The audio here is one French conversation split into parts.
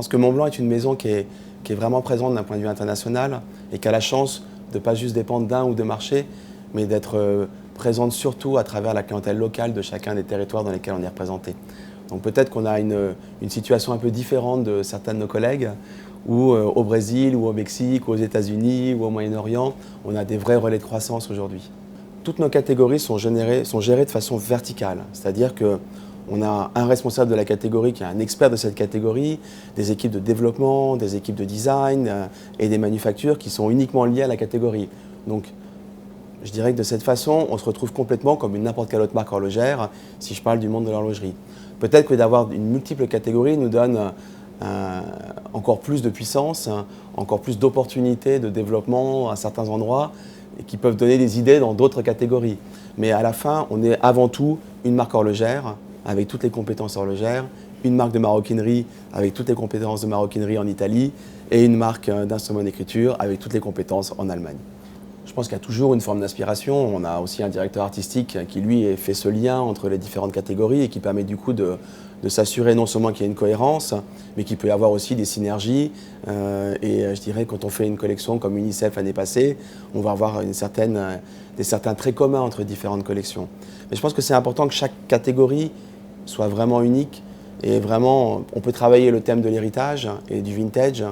pense que Montblanc est une maison qui est vraiment présente d'un point de vue international et qui a la chance de ne pas juste dépendre d'un ou deux marchés, mais d'être présente surtout à travers la clientèle locale de chacun des territoires dans lesquels on est représenté. Donc peut-être qu'on a une situation un peu différente de certains de nos collègues, où au Brésil, ou au Mexique, ou aux États-Unis, ou au Moyen-Orient, on a des vrais relais de croissance aujourd'hui. Toutes nos catégories sont gérées de façon verticale, c'est-à-dire qu'on a un responsable de la catégorie qui est un expert de cette catégorie, des équipes de développement, des équipes de design et des manufactures qui sont uniquement liées à la catégorie. Donc, je dirais que de cette façon, on se retrouve complètement comme n'importe quelle autre marque horlogère, si je parle du monde de l'horlogerie. Peut-être que d'avoir une multiple catégorie nous donne encore plus de puissance, encore plus d'opportunités de développement à certains endroits et qui peuvent donner des idées dans d'autres catégories. Mais à la fin, on est avant tout une marque horlogère avec toutes les compétences horlogères, une marque de maroquinerie avec toutes les compétences de maroquinerie en Italie et une marque d'instruments d'écriture avec toutes les compétences en Allemagne. Je pense qu'il y a toujours une forme d'inspiration. On a aussi un directeur artistique qui, lui, fait ce lien entre les différentes catégories et qui permet du coup de s'assurer non seulement qu'il y a une cohérence, mais qu'il peut y avoir aussi des synergies. Et je dirais quand on fait une collection comme UNICEF l'année passée, on va avoir certains traits communs entre différentes collections. Mais je pense que c'est important que chaque catégorie soit vraiment unique. Et vraiment, on peut travailler le thème de l'héritage et du vintage,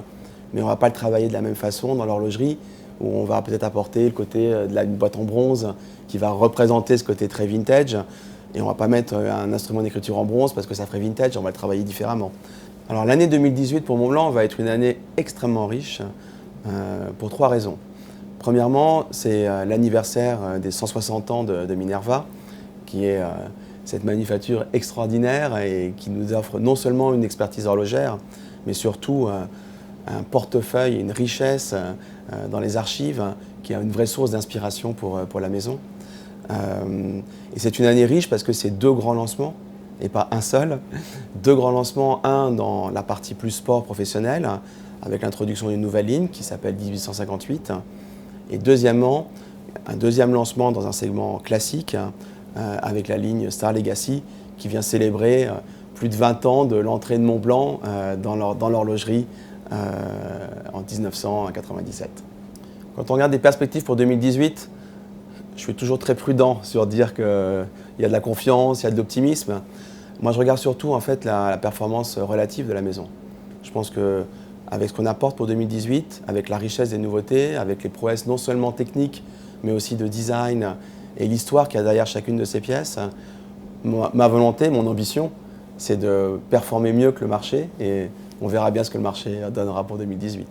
mais on ne va pas le travailler de la même façon dans l'horlogerie, où on va peut-être apporter le côté de la boîte en bronze qui va représenter ce côté très vintage. Et on ne va pas mettre un instrument d'écriture en bronze parce que ça ferait vintage, on va le travailler différemment. Alors l'année 2018 pour Montblanc va être une année extrêmement riche pour trois raisons. Premièrement, c'est l'anniversaire des 160 ans de Minerva, qui est cette manufacture extraordinaire et qui nous offre non seulement une expertise horlogère, mais surtout un portefeuille, une richesse dans les archives qui a une vraie source d'inspiration pour la maison. Et c'est une année riche parce que c'est deux grands lancements et pas un seul. Deux grands lancements, un dans la partie plus sport professionnel avec l'introduction d'une nouvelle ligne qui s'appelle 1858 et deuxièmement, un deuxième lancement dans un segment classique avec la ligne Star Legacy qui vient célébrer plus de 20 ans de l'entrée de Montblanc dans l'horlogerie en 1997. Quand on regarde des perspectives pour 2018, je suis toujours très prudent sur dire qu'il y a de la confiance, il y a de l'optimisme. Moi, je regarde surtout en fait, la performance relative de la maison. Je pense qu'avec ce qu'on apporte pour 2018, avec la richesse des nouveautés, avec les prouesses non seulement techniques, mais aussi de design et l'histoire qu'il y a derrière chacune de ces pièces, ma volonté, mon ambition, c'est de performer mieux que le marché et on verra bien ce que le marché donnera pour 2018.